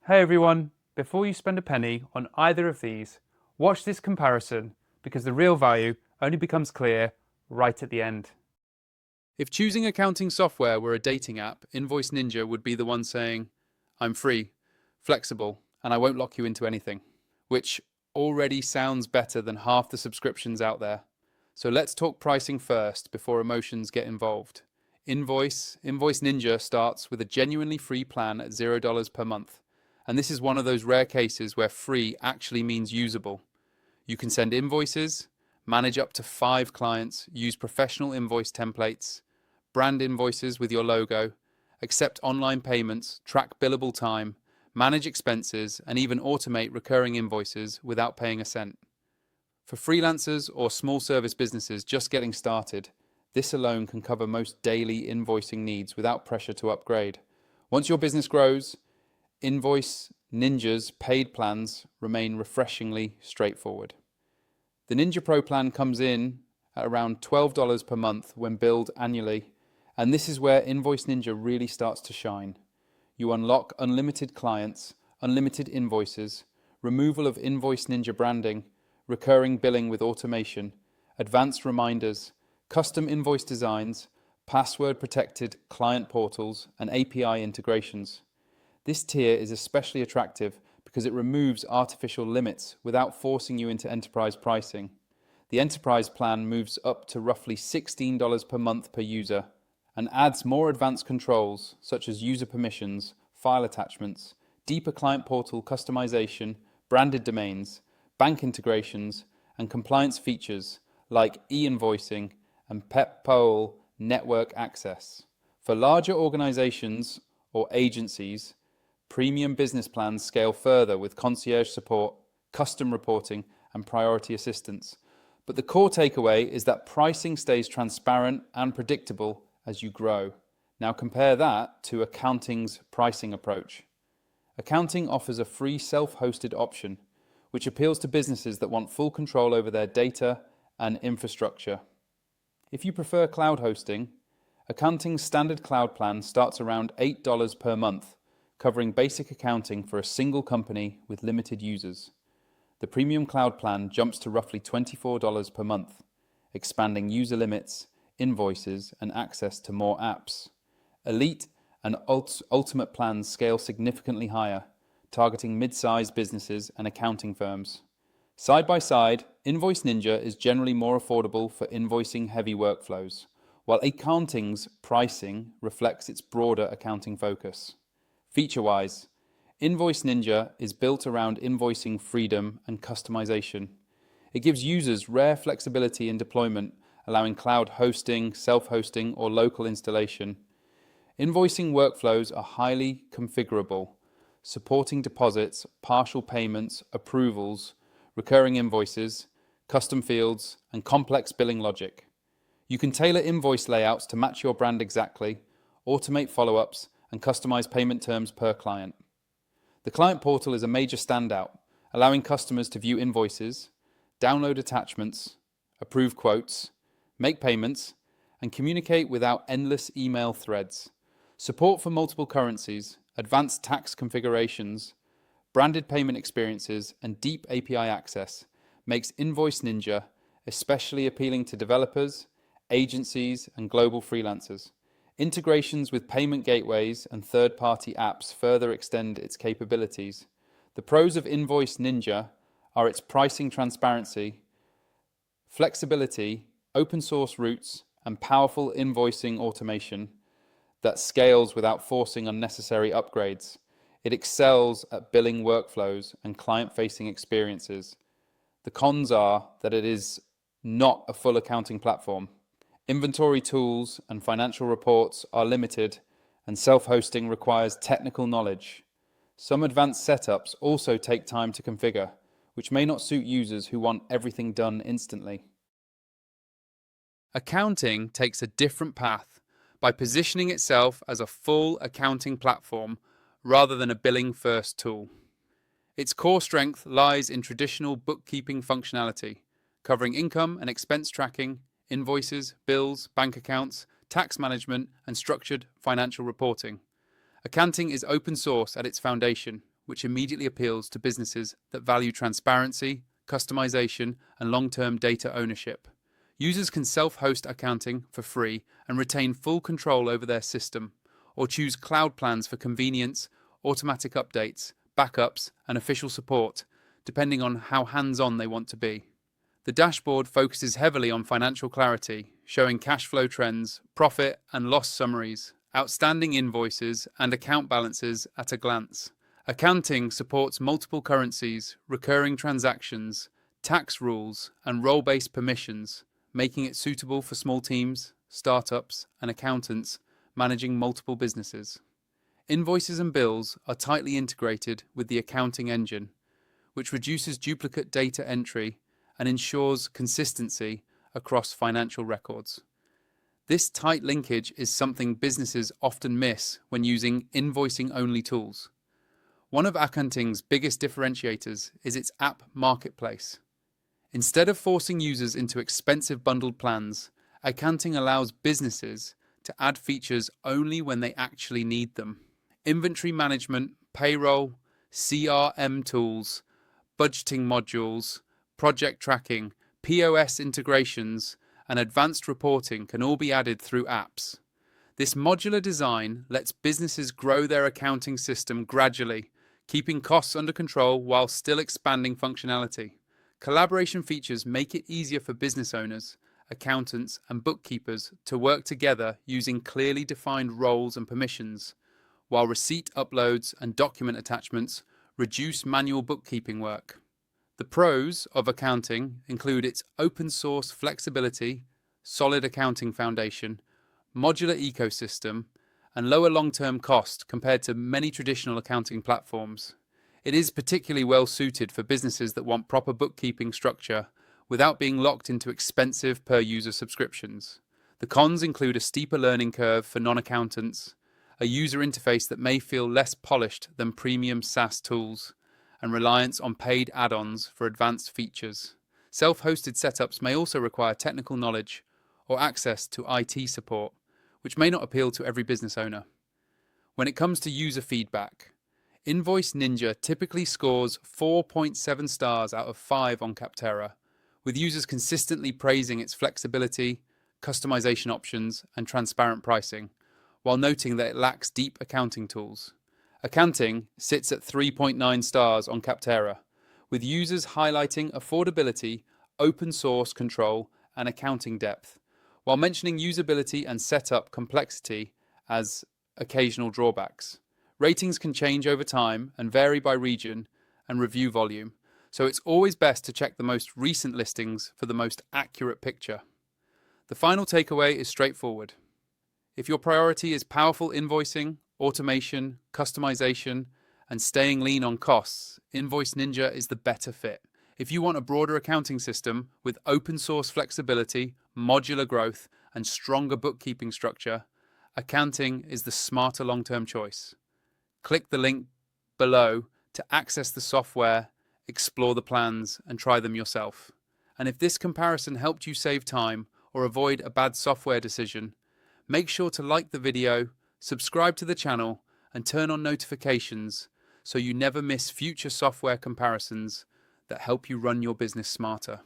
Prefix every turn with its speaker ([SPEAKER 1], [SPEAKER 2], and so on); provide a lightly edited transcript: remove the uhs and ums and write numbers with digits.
[SPEAKER 1] Hey everyone, before you spend a penny on either of these, watch this comparison because the real value only becomes clear right at the end.
[SPEAKER 2] If choosing accounting software were a dating app, Invoice Ninja would be the one saying, I'm free, flexible, and I won't lock you into anything, which already sounds better than half the subscriptions out there. So let's talk pricing first before emotions get involved. Invoice Ninja starts with a genuinely free plan at $0 per month. And this is one of those rare cases where free actually means usable. You can send invoices, manage up to 5 clients, use professional invoice templates, brand invoices with your logo, accept online payments, track billable time, manage expenses, and even automate recurring invoices without paying a cent. For freelancers or small service businesses just getting started, this alone can cover most daily invoicing needs without pressure to upgrade. Once your business grows, Invoice Ninja's paid plans remain refreshingly straightforward. The Ninja Pro plan comes in at around $12 per month when billed annually, and this is where Invoice Ninja really starts to shine. You unlock unlimited clients, unlimited invoices, removal of Invoice Ninja branding, recurring billing with automation, advanced reminders, custom invoice designs, password-protected client portals, and API integrations. This tier is especially attractive because it removes artificial limits without forcing you into enterprise pricing. The enterprise plan moves up to roughly $16 per month per user and adds more advanced controls such as user permissions, file attachments, deeper client portal customization, branded domains, bank integrations, and compliance features like e-invoicing and PEP-POL network access. For larger organizations or agencies, premium business plans scale further with concierge support, custom reporting, and priority assistance. But the core takeaway is that pricing stays transparent and predictable as you grow. Now compare that to accounting's pricing approach. Accounting offers a free self-hosted option, which appeals to businesses that want full control over their data and infrastructure. If you prefer cloud hosting, accounting's standard cloud plan starts around $8 per month, covering basic accounting for a single company with limited users. The premium cloud plan jumps to roughly $24 per month, expanding user limits, invoices, and access to more apps. Elite and ultimate plans scale significantly higher, targeting mid-sized businesses and accounting firms. Side by side, Invoice Ninja is generally more affordable for invoicing-heavy workflows, while accounting's pricing reflects its broader accounting focus. Feature-wise, Invoice Ninja is built around invoicing freedom and customization. It gives users rare flexibility in deployment, allowing cloud hosting, self-hosting, or local installation. Invoicing workflows are highly configurable, supporting deposits, partial payments, approvals, recurring invoices, custom fields, and complex billing logic. You can tailor invoice layouts to match your brand exactly, automate follow-ups, and customize payment terms per client. The client portal is a major standout, allowing customers to view invoices, download attachments, approve quotes, make payments, and communicate without endless email threads. Support for multiple currencies, advanced tax configurations, branded payment experiences, and deep API access makes Invoice Ninja especially appealing to developers, agencies, and global freelancers. Integrations with payment gateways and third-party apps further extend its capabilities. The pros of Invoice Ninja are its pricing transparency, flexibility, open source routes, and powerful invoicing automation that scales without forcing unnecessary upgrades. It excels at billing workflows and client-facing experiences. The cons are that it is not a full accounting platform. Inventory tools and financial reports are limited, and self-hosting requires technical knowledge. Some advanced setups also take time to configure, which may not suit users who want everything done instantly.
[SPEAKER 1] Accounting takes a different path by positioning itself as a full accounting platform rather than a billing-first tool. Its core strength lies in traditional bookkeeping functionality, covering income and expense tracking, invoices, bills, bank accounts, tax management, and structured financial reporting. Accounting is open source at its foundation,
[SPEAKER 2] which immediately appeals to businesses that value transparency, customization, and long-term data ownership. Users can self-host accounting for free and retain full control over their system, or choose cloud plans for convenience, automatic updates, backups, and official support, depending on how hands-on they want to be. The dashboard focuses heavily on financial clarity, showing cash flow trends, profit and loss summaries, outstanding invoices, and account balances at a glance. Accounting supports multiple currencies, recurring transactions, tax rules, and role-based permissions, making it suitable for small teams, startups, and accountants managing multiple businesses. Invoices and bills are tightly integrated with the accounting engine, which reduces duplicate data entry and ensures consistency across financial records. This tight linkage is something businesses often miss when using invoicing-only tools. One of Akaunting's biggest differentiators is its app marketplace. Instead of forcing users into expensive bundled plans, Akaunting allows businesses to add features only when they actually need them. Inventory management, payroll, CRM tools, budgeting modules, project tracking, POS integrations, and advanced reporting can all be added through apps. This modular design lets businesses grow their accounting system gradually, keeping costs under control while still expanding functionality. Collaboration features make it easier for business owners, accountants, and bookkeepers to work together using clearly defined roles and permissions, while receipt uploads and document attachments reduce manual bookkeeping work. The pros of Akaunting include its open source flexibility, solid accounting foundation, modular ecosystem, and lower long-term cost compared to many traditional accounting platforms. It is particularly well suited for businesses that want proper bookkeeping structure without being locked into expensive per-user subscriptions. The cons include a steeper learning curve for non-accountants, a user interface that may feel less polished than premium SaaS tools, and reliance on paid add-ons for advanced features. Self-hosted setups may also require technical knowledge or access to IT support, which may not appeal to every business owner. When it comes to user feedback, Invoice Ninja typically scores 4.7 stars out of 5 on Capterra, with users consistently praising its flexibility, customization options, and transparent pricing, while noting that it lacks deep accounting tools. Akaunting sits at 3.9 stars on Capterra, with users highlighting affordability, open source control, and accounting depth, while mentioning usability and setup complexity as occasional drawbacks. Ratings can change over time and vary by region and review volume, so it's always best to check the most recent listings for the most accurate picture. The final takeaway is straightforward. If your priority is powerful invoicing, automation, customization, and staying lean on costs, Invoice Ninja is the better fit. If you want a broader accounting system with open source flexibility, modular growth, and stronger bookkeeping structure, Akaunting is the smarter long-term choice. Click the link below to access the software, explore the plans, and try them yourself. And if this comparison helped you save time or avoid a bad software decision, make sure to like the video, subscribe to the channel, and turn on notifications so you never miss future software comparisons that help you run your business smarter.